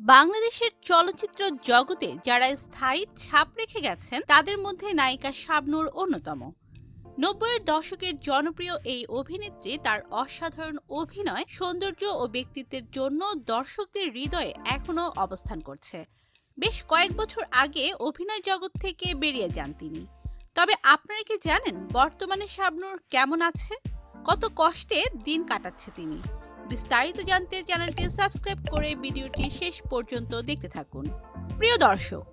বাংলাদেশের চলচ্চিত্র জগতে যারা স্থায়ী ছাপ রেখে গেছেন তাদের মধ্যে নায়িকা শাবনূর অন্যতম। ৯০-এর দশকের জনপ্রিয় এই অভিনেত্রী তার অসাধারণ অভিনয়, সৌন্দর্য ও ব্যক্তিত্বের জন্য দর্শকদের হৃদয়ে এখনও অবস্থান করছে। বেশ কয়েক বছর আগে অভিনয় জগৎ থেকে বেরিয়ে যান তিনি। তবে আপনারা কি জানেন বর্তমানে শাবনূর কেমন আছে, কত কষ্টে দিন কাটাচ্ছে তিনি? বিস্তারিত জানতে চ্যানেলটি সাবস্ক্রাইব করে ভিডিওটি শেষ পর্যন্ত দেখতে থাকুন। প্রিয় দর্শক,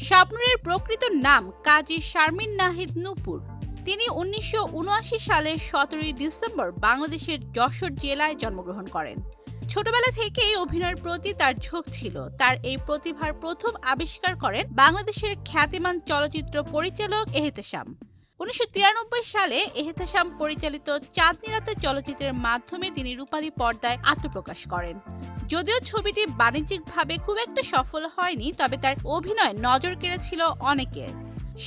শাবনূরের প্রকৃত নাম কাজী শারমিন নাহিদ নূপুর। তিনি ১৯৭৯ সালের ১৭ ডিসেম্বর বাংলাদেশের যশোর জেলায় জন্মগ্রহণ করেন। ছোটবেলা থেকেই অভিনয়ের প্রতি তার ঝোঁক ছিল। তার এই প্রতিভার প্রথম আবিষ্কার করেন বাংলাদেশের খ্যাতিমান চলচ্চিত্র পরিচালক এহতেশাম। ১৯৯৩ সালে এহতেশাম পরিচালিত চাঁদনি রাতের চলচ্চিত্রের মাধ্যমে তিনি রূপালী পর্দায় আত্মপ্রকাশ করেন। যদিও ছবিটি বাণিজ্যিকভাবে খুব একটা সফল হয়নি, তবে তার অভিনয় নজর কেড়েছিল অনেকের।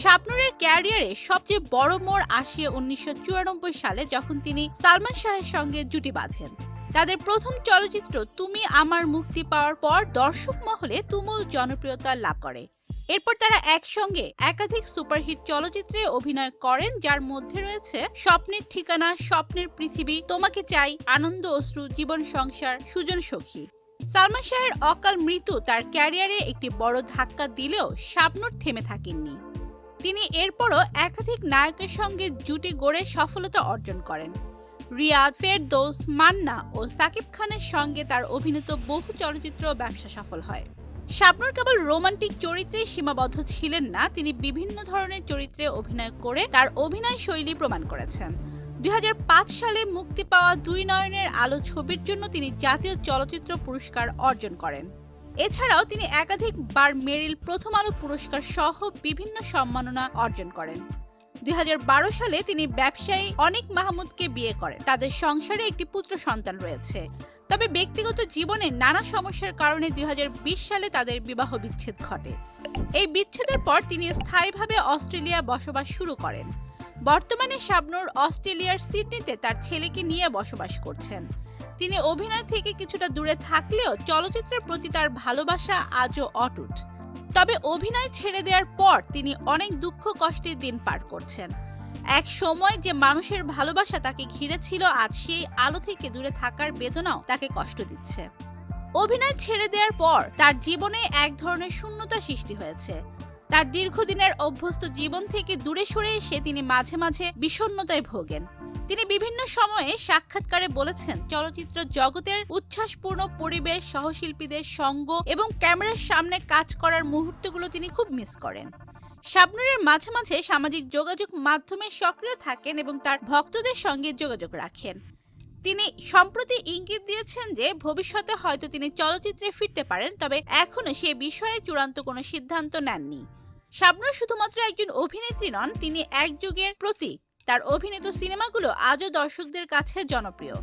শাবনূরের ক্যারিয়ারে সবচেয়ে বড় মোড় আসে ১৯৯৪ সালে, যখন তিনি সালমান শাহের সঙ্গে জুটি বাঁধেন। তাদের প্রথম চলচ্চিত্র তুমি আমার মুক্তি পাওয়ার পর দর্শক মহলে তুমুল জনপ্রিয়তা লাভ করে। এরপর তারা একসঙ্গে একাধিক সুপারহিট চলচ্চিত্রে অভিনয় করেন, যার মধ্যে রয়েছে স্বপ্নের ঠিকানা, স্বপ্নের পৃথিবী, তোমাকে চাই, আনন্দ অশ্রু, জীবন সংসার, সুজন সখী। সালমান শাহের অকাল মৃত্যু তার ক্যারিয়ারে একটি বড় ধাক্কা দিলেও শাবনূর থেমে থাকেননি। তিনি এরপরও একাধিক নায়কের সঙ্গে জুটি গড়ে সফলতা অর্জন করেন। রিয়াদ, ফেরদৌস, মান্না ও সাকিব খানের সঙ্গে তার অভিনীত বহু চলচ্চিত্র ব্যবসা সফল হয়। শাবনূর কেবল রোমান্টিক চরিত্রে সীমাবদ্ধ ছিলেন না, তিনি বিভিন্ন ধরনের চরিত্রে অভিনয় করে তার অভিনয় শৈলী প্রমাণ করেছেন। ২০০৫ সালে মুক্তি পাওয়া দুই নয়নের আলো ছবির জন্য তিনি জাতীয় চলচ্চিত্র পুরস্কার অর্জন করেন। এছাড়াও তিনি একাধিকবার মেরিল প্রথম আলো পুরস্কার সহ বিভিন্ন সম্মাননা অর্জন করেন। ২০১২ সালে তিনি ব্যবসায়ী অনিক মাহমুদকে বিয়ে করেন। তাদের সংসারে একটি পুত্র সন্তান রয়েছে। তবে ব্যক্তিগত জীবনে নানা সমস্যার কারণে ২০২০ সালে তাদের বিবাহ বিচ্ছেদ ঘটে। এই বিচ্ছেদের পর তিনি স্থায়ীভাবে অস্ট্রেলিয়া বসবাস শুরু করেন। বর্তমানে শাবনূর অস্ট্রেলিয়ার সিডনিতে তার ছেলেকে নিয়ে বসবাস করছেন। তিনি অভিনয় থেকে কিছুটা দূরে থাকলেও চলচ্চিত্রের প্রতি তার ভালোবাসা আজও অটুট। তবে অভিনয় ছেড়ে দেওয়ার পর তিনি অনেক দুঃখ কষ্টের দিন পার করছেন। এক সময় যে মানুষের ভালোবাসা তাকে ঘিরে ছিল, আজ সেই আলো থেকে দূরে থাকার বেদনাও তাকে কষ্ট দিচ্ছে। অভিনয় ছেড়ে দেওয়ার পর তার জীবনে এক ধরনের শূন্যতা সৃষ্টি হয়েছে। তার দীর্ঘদিনের অভ্যস্ত জীবন থেকে দূরে সরে এসে তিনি মাঝে মাঝে বিষণ্ণতায় ভোগেন। তিনি বিভিন্ন সময়ে সাক্ষাৎকারে বলেছেন, চলচ্চিত্র জগতের উচ্ছ্বাসপূর্ণ পরিবেশ, সহশিল্পীদের সঙ্গ এবং ক্যামেরার সামনে কাজ করার মুহূর্তগুলো তিনি খুব মিস করেন। শাবনূরের মাঝে মাঝে সামাজিক যোগাযোগ মাধ্যমে সক্রিয় থাকেন এবং তার ভক্তদের সঙ্গে যোগাযোগ রাখেন। তিনি সম্প্রতি ইঙ্গিত দিয়েছেন যে ভবিষ্যতে হয়তো তিনি চলচ্চিত্রে ফিরতে পারেন, তবে এখনো সে বিষয়ে চূড়ান্ত কোনো সিদ্ধান্ত নেননি। শাবনূর শুধুমাত্র একজন অভিনেত্রী নন, তিনি এক যুগের প্রতীক। তার অভিনীত সিনেমাগুলো আজও দর্শকদের কাছে জনপ্রিয়।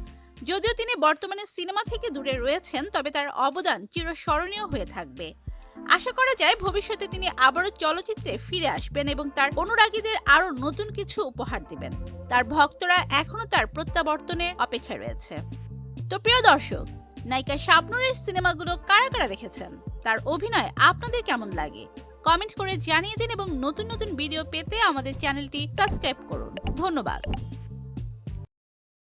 যদিও তিনি বর্তমানে সিনেমা থেকে দূরে রয়েছেন, তবে তার অবদান চিরস্মরণীয় হয়ে থাকবে। আশা করা যায় ভবিষ্যতে তিনি আবারও চলচ্চিত্রে ফিরে আসবেন এবং তার অনুরাগীদের আরও নতুন কিছু উপহার দিবেন। তার ভক্তরা এখনো তার প্রত্যাবর্তনের অপেক্ষায় রয়েছে। তো প্রিয় দর্শক, নায়িকা শাবনূরের সিনেমাগুলো কারা কারা দেখেছেন? তার অভিনয় আপনাদের কেমন লাগে? কমেন্ট করে জানিয়ে দিন এবং নতুন নতুন ভিডিও পেতে আমাদের চ্যানেলটি সাবস্ক্রাইব করুন। ধন্যবাদ।